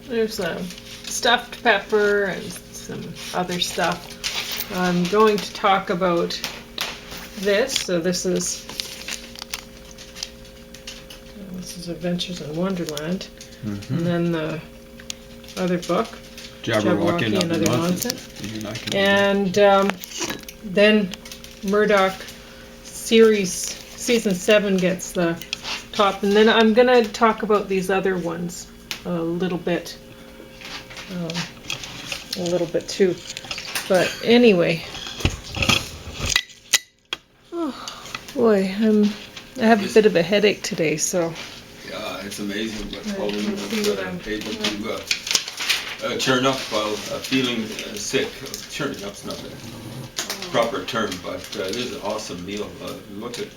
There's a stuffed pepper and some other stuff. I'm going to talk about this. So this is Adventures in Wonderland, and then the other book, Jabberwocky and Other Nonsense. And then Murdoch series season 7 gets the top, and then I'm gonna talk about these other ones a little bit too. But anyway, oh boy, I have a bit of a headache today, so. Yeah, it's amazing what Pauline was able doing. to churn up while feeling sick. Churning up's not a proper term, but it is an awesome meal. Look at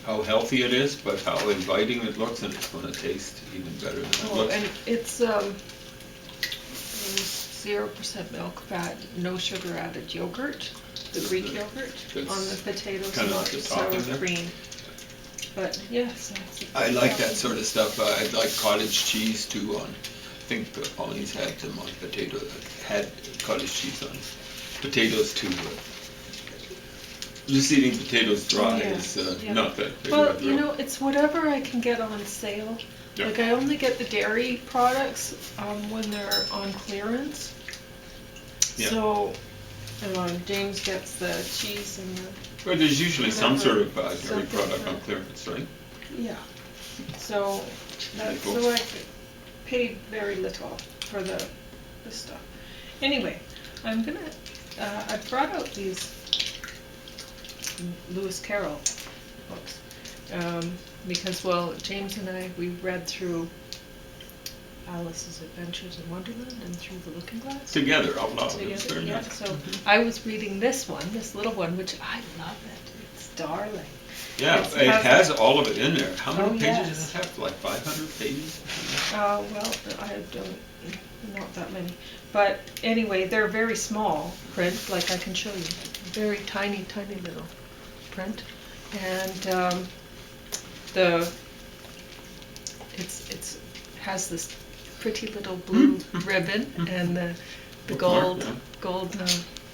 how healthy it is, but how inviting it looks, and it's going to taste even better than it looks. And it's 0% milk fat, no sugar added yogurt, the Greek yogurt on the potatoes, kind of not like the sour topping there. cream. But yes, I like that sort of stuff. I like cottage cheese too. I think Pauline's had them on potato. Had cottage cheese on potatoes too. Just eating potatoes dry is not that big. Well, you know, it's whatever I can get on sale. Yeah. Like I only get the dairy products when they're on clearance. Yeah. So James gets the cheese and the. Well, there's usually some sort of dairy something product on clearance, right? Yeah. So that's so I paid very little for the stuff. Anyway, I'm gonna. I brought out these Lewis Carroll books because, well, James and I, we read through Alice's Adventures in Wonderland and Through the Looking Glass. Together, out loud. Together, yeah. So I was reading this one, this little one, which I love it. It's darling. Yeah, it has all of it in there. How many pages does it have? Like 500 pages? Well, I don't, not that many. But anyway, they're very small print, like I can show you. Very tiny, tiny little print. And it's has this pretty little blue ribbon and the gold.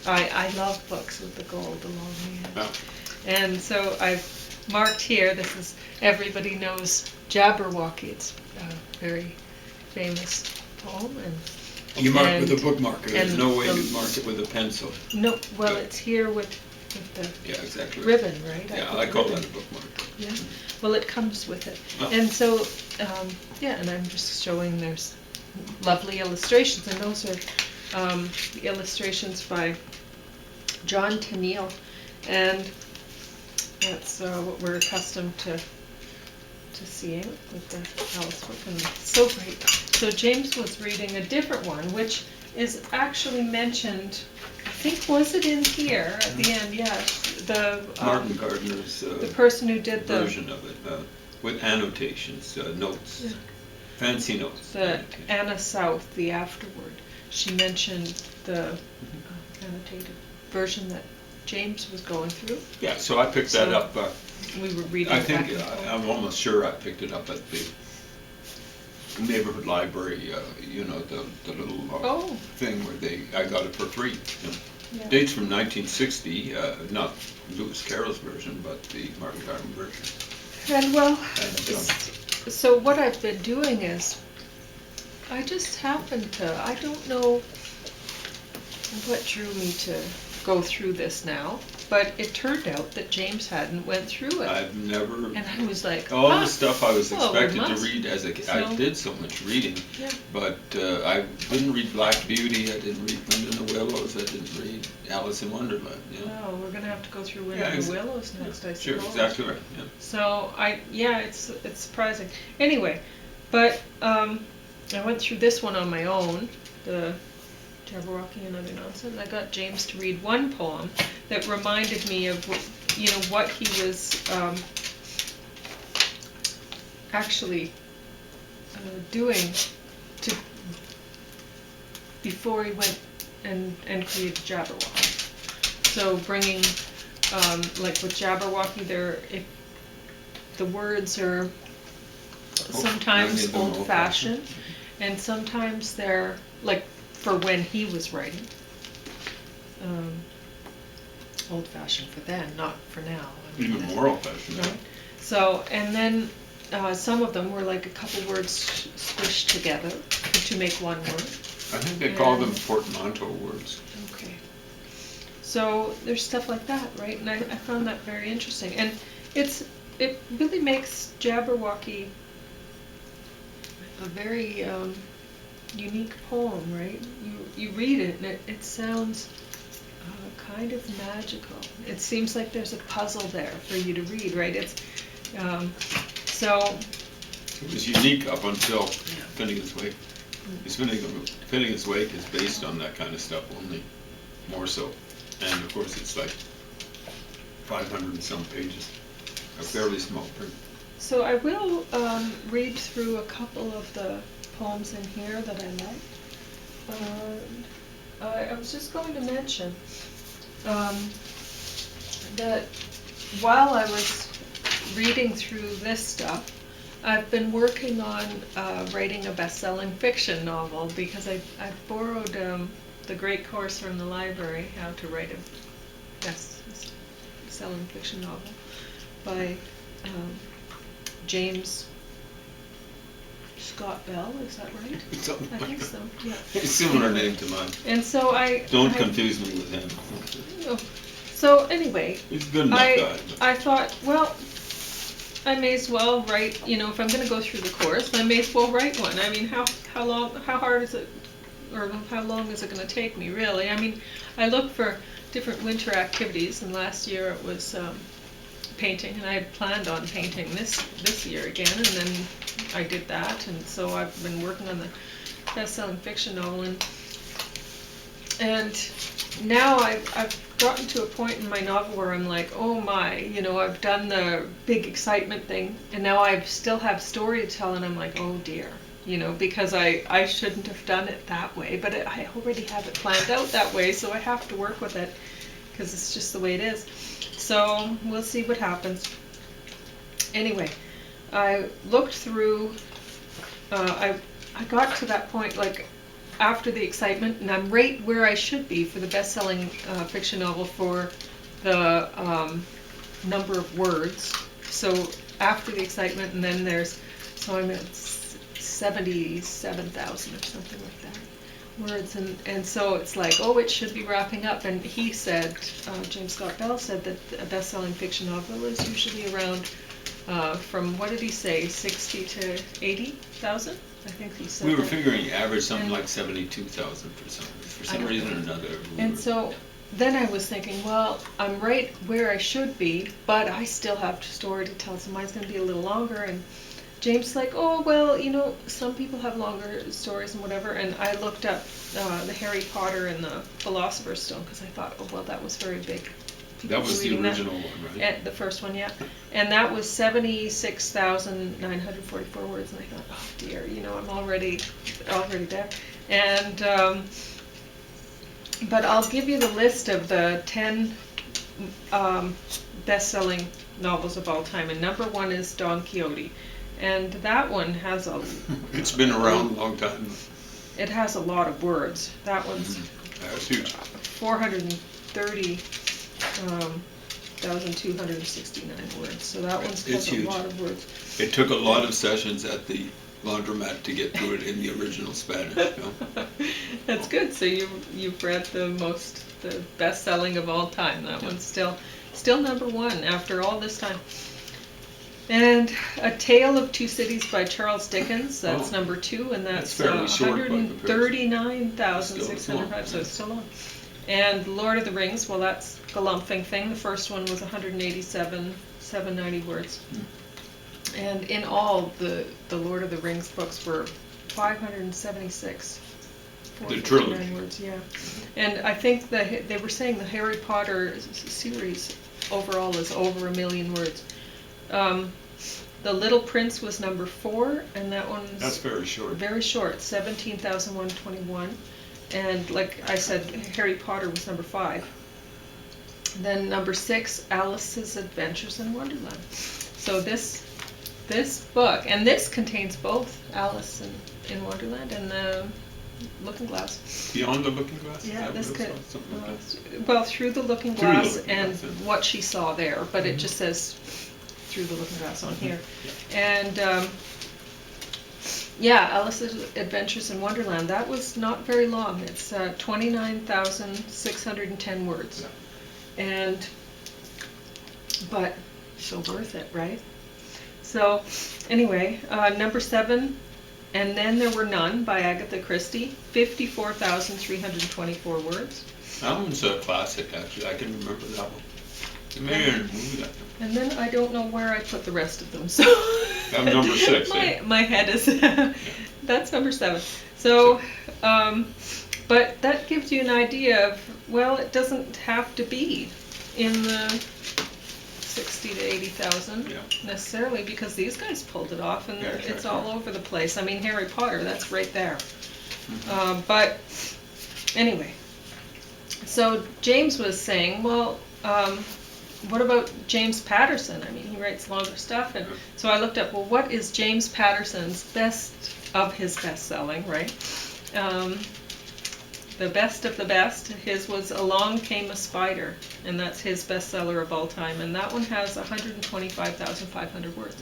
I love books with the gold along the end. And so I've marked here, this is, everybody knows Jabberwocky. It's a very famous poem. And you mark it with a bookmarker. There's no way you mark it with a pencil. No, well, it's here with the ribbon, right? Yeah, I call that a bookmark. Yeah, well, it comes with it. Oh. And so, and I'm just showing there's lovely illustrations, and those are illustrations by John Tenniel, and that's what we're accustomed to seeing with the Alice book, and it's so great. So James was reading a different one, which is actually mentioned, I think, was it in here at the end? Yeah, the Martin Gardner's the person who did the version of it with annotations, notes, fancy notes. The Anna South, the afterword. She mentioned the annotated version that James was going through. Yeah, so I picked that up. We were reading. I think I'm almost sure I picked it up at the neighborhood library. You know, the little thing where I got it for free. You know. Yeah. Dates from 1960, not Lewis Carroll's version, but the Martin Gardner version. And well, so what I've been doing is, I just happened to, I don't know what drew me to go through this now, but it turned out that James hadn't went through it. I've never. And I was like, all the stuff I was expected to read as a kid. I did so much reading, but I didn't read Black Beauty. I didn't read Wind in the Willows. I didn't read Alice in Wonderland. You know? Oh, we're gonna have to go through Wind in the Willows next, I suppose. Sure, exactly right. Yeah. So it's surprising. Anyway, but I went through this one on my own, the Jabberwocky and Other Nonsense. I got James to read one poem that reminded me of, you know, what he was actually doing before he went and created Jabberwocky. So bringing, like with Jabberwocky, if the words are sometimes old-fashioned, and sometimes they're like for when he was writing. Old-fashioned for then, not for now. Even more old-fashioned. Right? So, and then some of them were like a couple words squished together to make one word. I think they call them portmanteau words. Okay. So there's stuff like that, right? And I found that very interesting. And it really makes Jabberwocky a very unique poem, right? You read it and it sounds kind of magical. It seems like there's a puzzle there for you to read, right? It's so. It was unique up until Finnegan's Wake. Finnegan's Wake is based on that kind of stuff, only more so. And of course, it's like 500 and some pages, a fairly small print. So I will read through a couple of the poems in here that I like. I was just going to mention that while I was reading through this stuff, I've been working on writing a best-selling fiction novel because I borrowed the great course from the library, How to Write a Best-Selling Fiction Novel, by James Scott Bell, is that right? I think so, yeah. Similar name to mine. And so Don't confuse me with him. Oh. So anyway, he's a good enough guy. I thought, well, I may as well write, if I'm going to go through the course, I may as well write one. I mean, how hard is it, or how long is it going to take me, really? I mean, I look for different winter activities, and last year it was painting, and I had planned on painting this year again, and then I did that, and so I've been working on the best-selling fiction novel, and now I've gotten to a point in my novel where I'm like, oh my, I've done the big excitement thing, and now I still have story to tell, and I'm like, oh dear, because I shouldn't have done it that way, but I already have it planned out that way, so I have to work with it, because it's just the way it is. So we'll see what happens. Anyway, I looked through, I got to that point, like, after the excitement, and I'm right where I should be for the best-selling fiction novel for the number of words. So after the excitement, and then so I'm at 77,000 or something like that words, and so it's like, oh, it should be wrapping up. And he said, James Scott Bell said that a best-selling fiction novel is usually around from, what did he say, 60 to 80,000? I think he said. We were figuring average something like 72,000 for some reason or another. And so then I was thinking, well, I'm right where I should be, but I still have a story to tell, so mine's going to be a little longer. And James like, oh, well, some people have longer stories and whatever. And I looked up the Harry Potter and the Philosopher's Stone, because I thought, oh, well, that was very big. That was the original one, right? The first one, yeah. And that was 76,944 words, and I thought, oh dear, I'm already there. And but I'll give you the list of the 10 best-selling novels of all time, and number 1 is Don Quixote, and that one has It's been around a long time. It has a lot of words. That one's That's huge. 430,269 words. So that one's got a lot of words. It took a lot of sessions at the laundromat to get through it in the original Spanish. That's good. So you've read the best-selling of all time. That one's still number 1 after all this time. And A Tale of Two Cities by Charles Dickens, that's number 2, and that's 139,605, so it's still long. And Lord of the Rings, well, that's Galumphing thing. The first one was 187,790 words. And in all, the Lord of the Rings books were 576. The trilogy. Words, yeah. And I think they were saying the Harry Potter series overall is over 1 million words. The Little Prince was number 4, and that one's... That's very short. Very short, 17,121. And like I said, Harry Potter was number 5. Then number 6, Alice's Adventures in Wonderland. So this book, and this contains both Alice in Wonderland and the Looking Glass. Beyond the Looking Glass? Yeah, this could, like well, through the Looking Through the Glass Looking and Glass, yeah. what she saw there, but it just says Through the Looking Glass on here. Yeah. And yeah, Alice's Adventures in Wonderland, that was not very long. It's 29,610 words. Yeah. And, but so worth it, right? So anyway, number 7, And Then There Were None by Agatha Christie, 54,324 words. That one's a classic, actually. I can remember that one. You may have moved that. And then I don't know where I put the rest of them. So I'm number 6. my head is that's number 7. So, but that gives you an idea of, well, it doesn't have to be in the 60 to 80,000 necessarily, because these guys pulled it off, and it's all over the place. I mean, Harry Potter, that's right there. But anyway, so James was saying, well, what about James Patterson? I mean, he writes longer stuff, and so I looked up, well, what is James Patterson's best of his best-selling, right? The best of the best, his was Along Came a Spider, and that's his bestseller of all time, and that one has 125,500 words.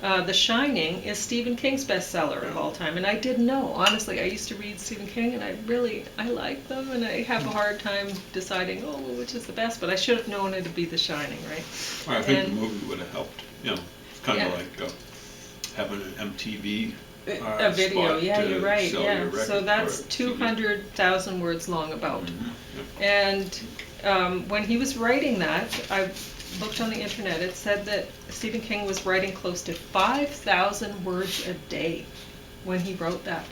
The Shining is Stephen King's bestseller of all time, and I didn't know, honestly. I used to read Stephen King, and I like them, and I have a hard time deciding, oh, which is the best, but I should have known it'd be The Shining, right? Well, I think the movie would have helped. You know, it's kind of like having an MTV a video, you're right, so that's 200,000 words long about. And when he was writing that, I looked on the internet, it said that Stephen King was writing close to 5,000 words a day when he wrote that.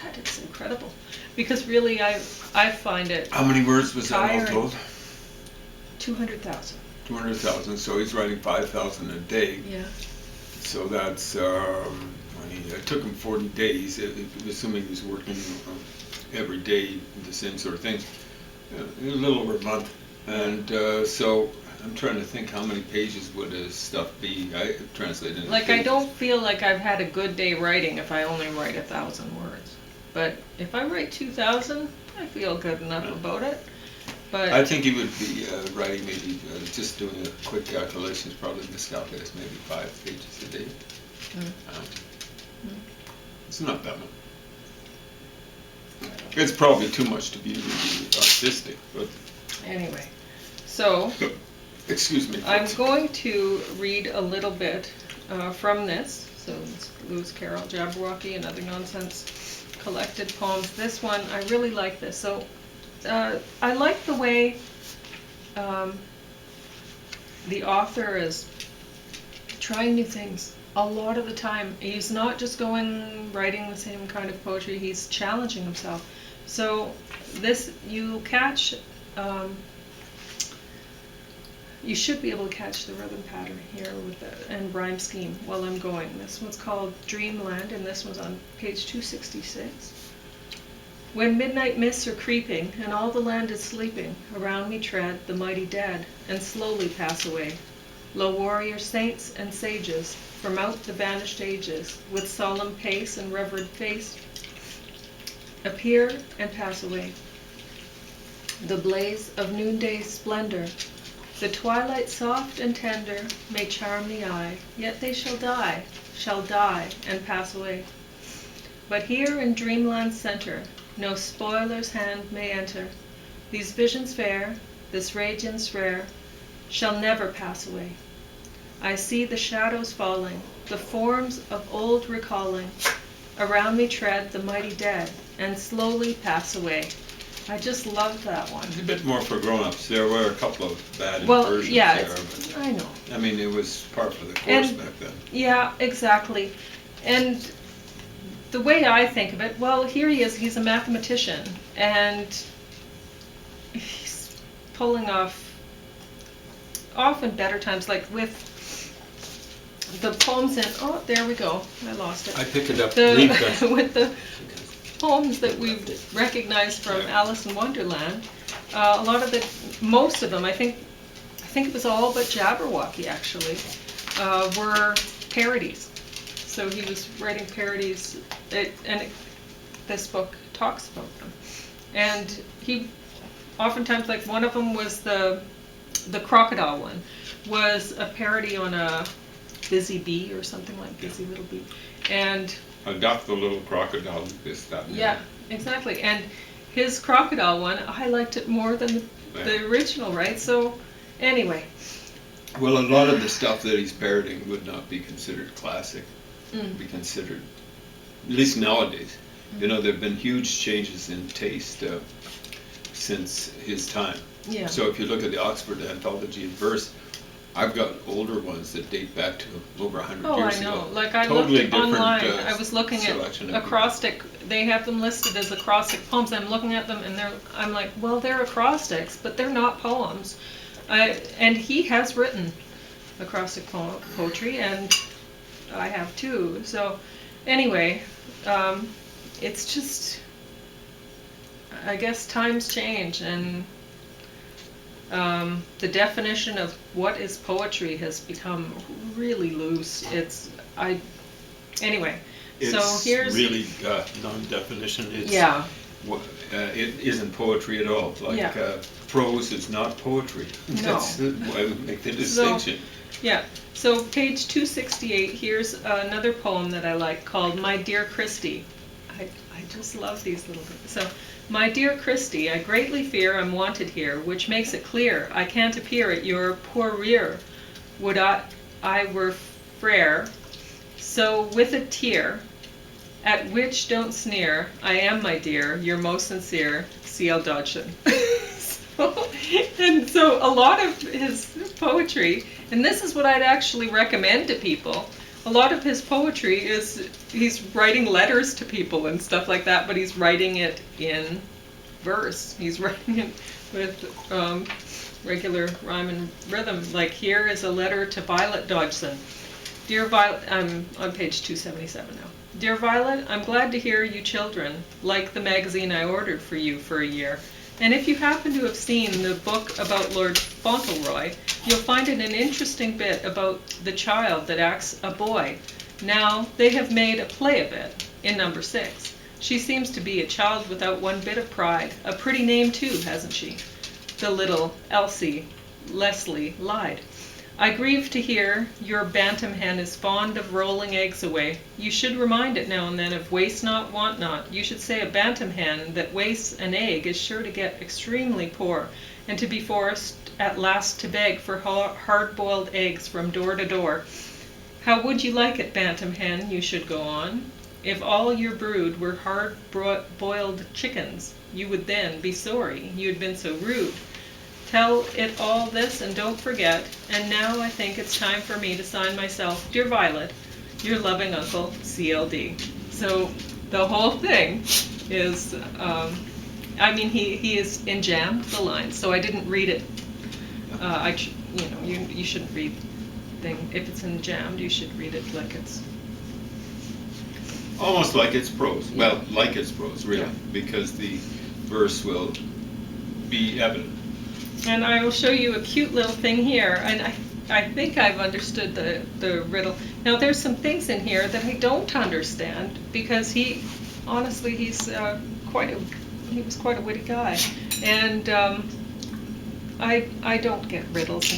That is incredible. Because really, I find it How many words was that all told? 200,000. 200,000, so he's writing 5,000 a day. Yeah. So that's, it took him 40 days, assuming he was working every day, the same sort of thing. A little over a month. And so I'm trying to think how many pages would his stuff be. I translated it. Like, I don't feel like I've had a good day writing if I only write 1,000 words. But if I write 2,000, I feel good enough about it. But I think he would be writing maybe, just doing a quick calculation, probably miscalculates maybe 5 pages a day. It's not that much. It's probably too much to be really artistic, but anyway, so excuse me. I'm going to read a little bit from this. So it's Lewis Carroll, Jabberwocky and Other Nonsense Collected Poems. This one, I really like this. So I like the way the author is trying new things. A lot of the time, he's not just writing the same kind of poetry, he's challenging himself. So this, you catch, you should be able to catch the rhythm pattern here and rhyme scheme while I'm going. This one's called Dreamland, and this one's on page 266. When midnight mists are creeping, and all the land is sleeping, around me tread the mighty dead, and slowly pass away. Lo warrior saints and sages, from out the vanished ages, with solemn pace and reverent face, appear and pass away. The blaze of noonday splendor, the twilight soft and tender, may charm the eye, yet they shall die and pass away. But here in dreamland's center, no spoiler's hand may enter. These visions fair, this radiance rare, shall never pass away. I see the shadows falling, the forms of old recalling. Around me tread the mighty dead, and slowly pass away. I just love that one. It's a bit more for grown-ups. There were a couple of bad inversions there. But, I know. I mean, it was part of the course back then. Yeah, exactly. And the way I think of it, well, here he is, he's a mathematician, and he's pulling off often better times, like with the poems in, oh, there we go, I lost it. I picked it up. With the poems that we recognize from Alice in Wonderland, most of them, I think it was all but Jabberwocky actually, were parodies. So he was writing parodies this book talks about them. And he oftentimes, like one of them was the crocodile one, was a parody on a busy bee or something like Busy Little Bee. And Adopt the Little Crocodile, this, that. Yeah, exactly. And his crocodile one, I liked it more than the original, right? So, anyway. Well, a lot of the stuff that he's parodying would not be considered classic. Be considered, at least nowadays. You know, there have been huge changes in taste since his time. Yeah. So if you look at the Oxford Anthology of Verse, I've got older ones that date back to over 100 years ago. Oh, I know. Like I totally looked online, I was looking at acrostic, they have them listed as acrostic poems. I'm looking at them and I'm like, well, they're acrostics, but they're not poems. And he has written acrostic poetry, and I have too. So anyway, it's just, I guess times change, and the definition of what is poetry has become really loose. Anyway. It's so here's really non-definition. It's, yeah. It isn't poetry at all. Like prose is not poetry. No. That's why we make the distinction. Yeah. So page 268. Here's another poem that I like called "My Dear Christie." I just love these little things. So. My dear Christie, I greatly fear I'm wanted here, which makes it clear I can't appear at your poor rear. Would I were frere, so with a tear, at which don't sneer, I am, my dear, your most sincere, C.L. Dodgson. So a lot of his poetry, and this is what I'd actually recommend to people, a lot of his poetry is he's writing letters to people and stuff like that, but he's writing it in verse. He's writing it with regular rhyme and rhythm. Like here is a letter to Violet Dodgson. Dear Violet, I'm on page 277 now. Dear Violet, I'm glad to hear you children like the magazine I ordered for you for a year. And if you happen to have seen the book about Lord Fauntleroy, you'll find it an interesting bit about the child that acts a boy. Now, they have made a play of it in number 6. She seems to be a child without one bit of pride. A pretty name, too, hasn't she? The little Elsie Leslie lied. I grieve to hear your bantam hen is fond of rolling eggs away. You should remind it now and then of waste not, want not. You should say a bantam hen that wastes an egg is sure to get extremely poor, and to be forced at last to beg for hard-boiled eggs from door to door. How would you like it, bantam hen, you should go on, if all your brood were hard-boiled chickens? You would then be sorry you had been so rude. Tell it all this and don't forget, and now I think it's time for me to sign myself, Dear Violet, your loving uncle, CLD. So the whole thing is, he is enjambed the lines, so I didn't read it. You shouldn't read thing if it's enjambed. You should read it like it's almost like it's prose. Well, like it's prose, really, because the verse will be evident. And I will show you a cute little thing here, and I think I've understood the riddle. Now there's some things in here that I don't understand, because he's quite a witty guy, and I don't get riddles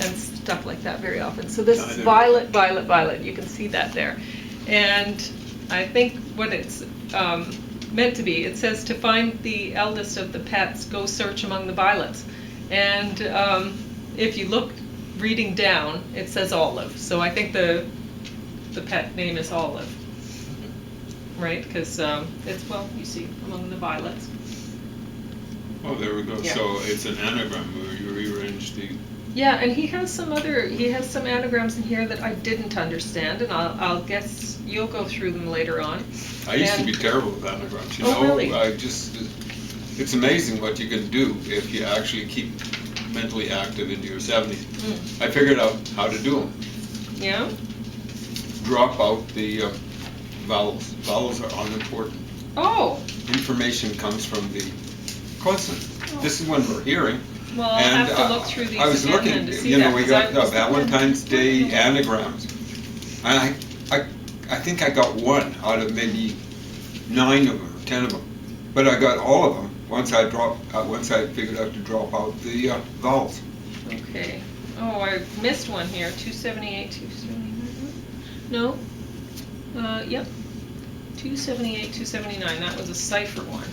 and stuff like that very often. So this is Violet, Violet, Violet. You can see that there, and I think what it's meant to be. It says to find the eldest of the pets, go search among the violets. And if you look reading down, it says Olive. So I think the pet name is Olive, right? Because it's, well, you see, among the violets. Oh, there we go. Yeah. So it's an anagram where you rearrange the... Yeah, and he has some anagrams in here that I didn't understand, and I'll guess you'll go through them later on. I used to be terrible with anagrams. Really? It's amazing what you can do if you actually keep mentally active into your 70s. I figured out how to do them. Yeah? Drop out the vowels. Vowels are unimportant. Oh! Information comes from the consonant. Oh. This is when we're hearing. Well, I'll have to look through these I was looking, to see that, we got Valentine's Day anagrams. And I think I got one out of maybe 9 of them or 10 of them, but I got all of them once I figured out to drop out the vowels. Okay. Oh, I missed one here. 278, 279. No. Yep. 278, 279. That was a cipher one.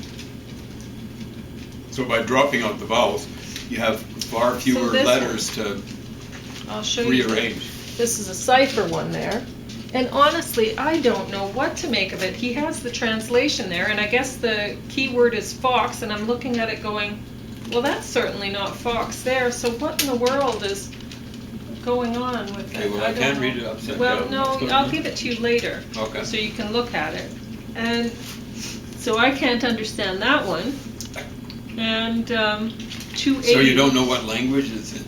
So by dropping out the vowels, you have far fewer letters to rearrange. This is a cipher one there. And honestly, I don't know what to make of it. He has the translation there, and I guess the keyword is fox, and I'm looking at it going, well, that's certainly not fox there, so what in the world is going on with it? Okay, well, I can't read it upside down. Well, no, I'll give it to you later. Okay. So you can look at it. And so I can't understand that one. And 280. So you don't know what language it's in?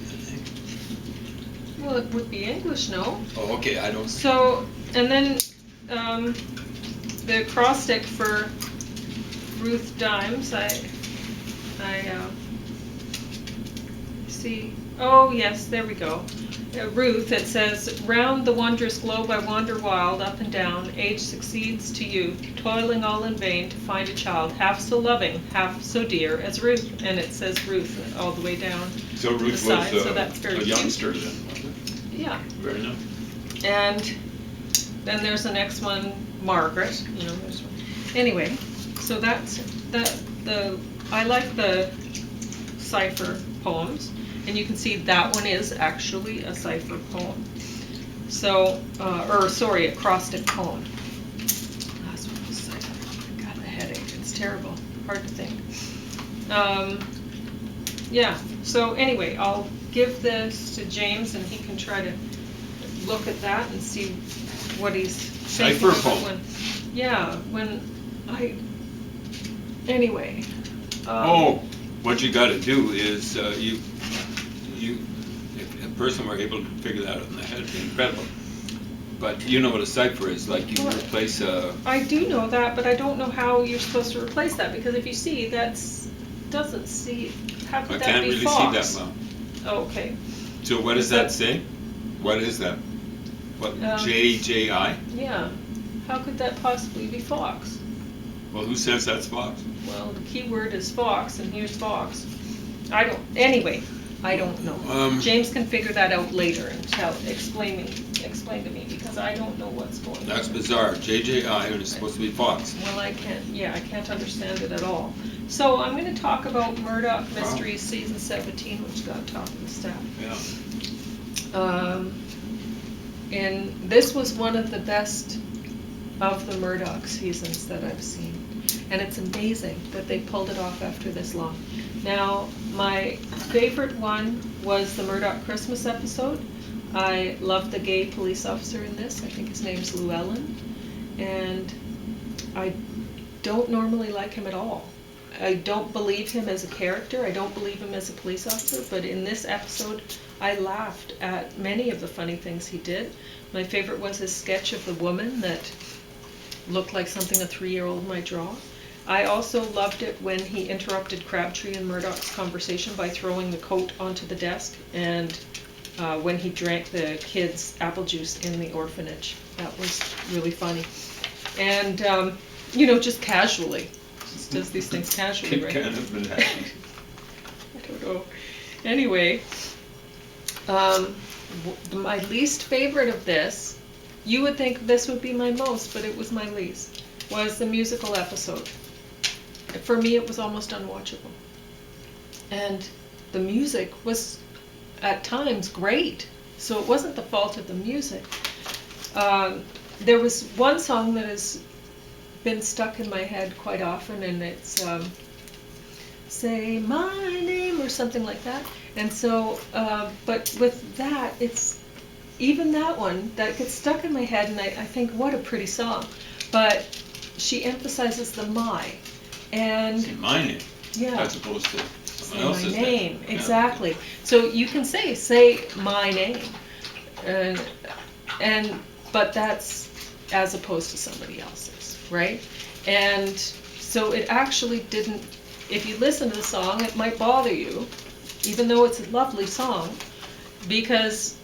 Well, it would be English, no? Oh, okay, I don't. So, and then the acrostic for Ruth Dimes, I see. Oh, yes, there we go. Ruth, it says, round the wondrous globe I wander wild, up and down, age succeeds to youth, toiling all in vain to find a child, half so loving, half so dear as Ruth. And it says Ruth all the way down. So Ruth was so that's very a youngster then, wasn't it? Yeah. Very nice. And then there's the next one, Margaret. You know, there's one. Anyway, so that's I like the cipher poems, and you can see that one is actually a cipher poem. So, acrostic poem. That's what was cipher. I got a headache. It's terrible. Hard to think. Yeah. So anyway, I'll give this to James, and he can try to look at that and see what he's thinking cipher about anyway. What you got to do is if a person were able to figure that out in their head, it'd be incredible. But you know what a cipher is, like you replace a... I do know that, but I don't know how you're supposed to replace that, because if you see, doesn't see, how could that be fox? I can't really see that well. Oh, okay. So what does that say? What is that? What, J-I? Yeah. How could that possibly be fox? Well, who says that's fox? Well, the key word is fox, and here's fox. Anyway, I don't know. James can figure that out later and explain to me, because I don't know what's going on. That's bizarre. J-I, and it's supposed to be fox. Well, I can't understand it at all. So I'm going to talk about Murdoch Mysteries Season 17, which got top of the stack. Yeah. And this was one of the best of the Murdoch seasons that I've seen. And it's amazing that they pulled it off after this long. Now, my favorite one was the Murdoch Christmas episode. I love the gay police officer in this. I think his name's Llewellyn. And I don't normally like him at all. I don't believe him as a character. I don't believe him as a police officer. But in this episode, I laughed at many of the funny things he did. My favorite was his sketch of the woman that looked like something a 3-year-old might draw. I also loved it when he interrupted Crabtree and Murdoch's conversation by throwing the coat onto the desk, and when he drank the kids' apple juice in the orphanage. That was really funny. And, just casually. Just does these things casually, right? Kind of been happy. I don't know. Anyway, my least favorite of this, you would think this would be my most, but it was my least, was the musical episode. For me, it was almost unwatchable. And the music was, at times, great. So it wasn't the fault of the music. There was one song that has been stuck in my head quite often, and it's Say My Name or something like that. And so, but with that, it's even that one that gets stuck in my head, and I think, what a pretty song. But she emphasizes the my. And say my name. Yeah. As opposed to someone else's name. My name, yeah. exactly. So you can say my name, but that's as opposed to somebody else's, right? And so it actually didn't. If you listen to the song, it might bother you, even though it's a lovely song, because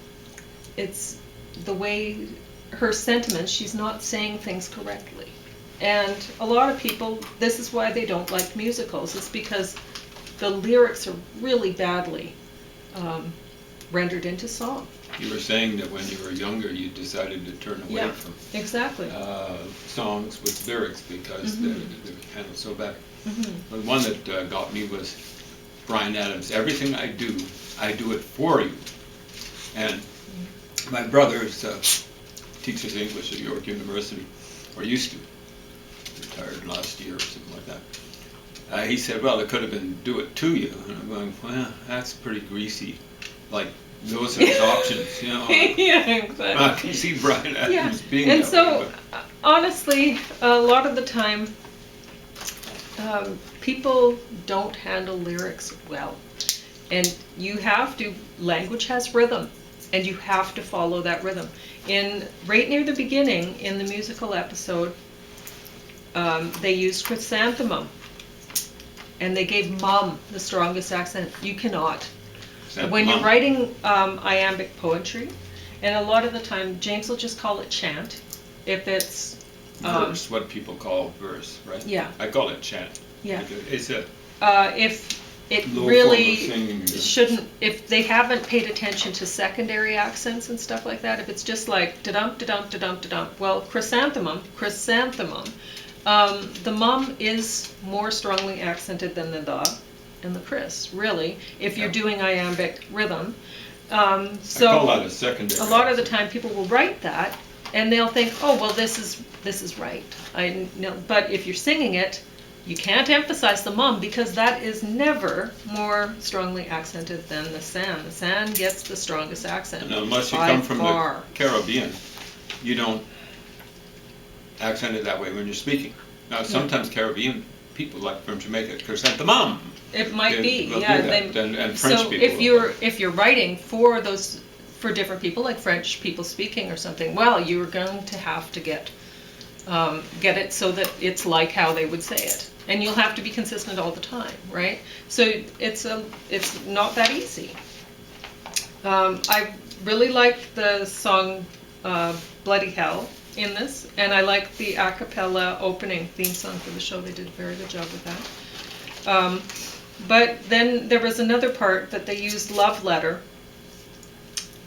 it's the way her sentiments. She's not saying things correctly. And a lot of people, this is why they don't like musicals. It's because the lyrics are really badly rendered into song. You were saying that when you were younger, you decided to turn away from exactly. Songs with lyrics because they were handled so bad. The one that got me was Bryan Adams. Everything I do it for you. And my brother teaches English at York University, or used to, retired last year or something like that. He said, well, it could have been do it to you. And I'm going, well, that's pretty greasy. Like, those are his options, you know. Yeah, exactly. I can see Bryan Adams being and that so, way, honestly, a lot of the time, people don't handle lyrics well. And you have to, language has rhythm, and you have to follow that rhythm. Right near the beginning, in the musical episode, they used chrysanthemum, and they gave mum the strongest accent. You cannot. When you're writing iambic poetry, and a lot of the time, James will just call it chant, if it's... verse, what people call verse, right? Yeah. I call it chant. Yeah. It's a if it low really form of singing, shouldn't, if they haven't paid attention to secondary accents and stuff like that, if it's just like da-dum, da-dum, da-dum, da-dum, well, chrysanthemum, the mum is more strongly accented than the da and the chris, really, if you're doing iambic rhythm. So I call that a secondary a lot of the time people will write that, and they'll think, oh, well, this is right. I know, but if you're singing it, you can't emphasize the mum, because that is never more strongly accented than the san. The san gets the strongest accent. And unless you by come from far. the Caribbean, you don't accent it that way when you're speaking. Now, sometimes Caribbean people, like from Jamaica, chrysanthemum. It might be, They'll yeah. do that. And French so people. if you're writing for different people, like French people speaking or something, well, you're going to have to get it so that it's like how they would say it, and you'll have to be consistent all the time, right? So it's not that easy. I really like the song Bloody Hell in this, and I like the a cappella opening theme song for the show. They did a very good job with that. But then there was another part that they used Love Letter,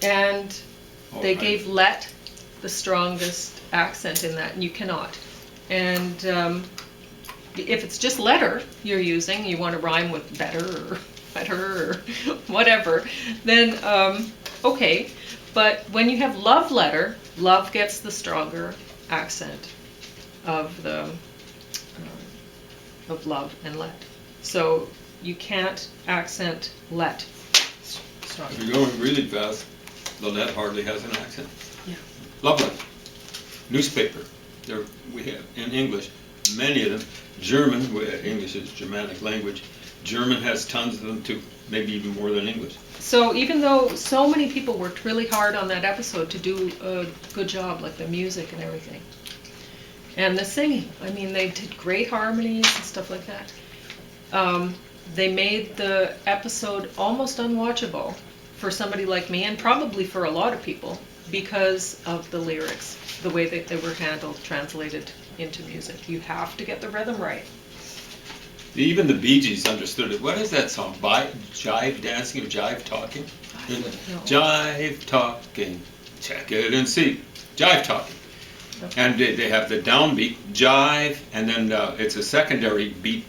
and they gave let the strongest accent in that, and you cannot. And if it's just letter you're using, you want to rhyme with better or better or whatever, then okay. But when you have love letter, love gets the stronger accent of the of love and let. So you can't accent let stronger. If you're going really fast, the let hardly has an accent. Yeah. Lovely. Newspaper. There we have in English, many of them. German, English is Germanic language. German has tons of them too, maybe even more than English. So even though so many people worked really hard on that episode to do a good job, like the music and everything, and the singing, I mean, they did great harmonies and stuff like that. They made the episode almost unwatchable for somebody like me, and probably for a lot of people, because of the lyrics, the way that they were handled, translated into music. You have to get the rhythm right. Even the Bee Gees understood it. What is that song? Jive dancing or jive talking? I don't know. Jive talking. Check it and see. Jive talking. Okay. And they have the downbeat, jive, and then it's a secondary beat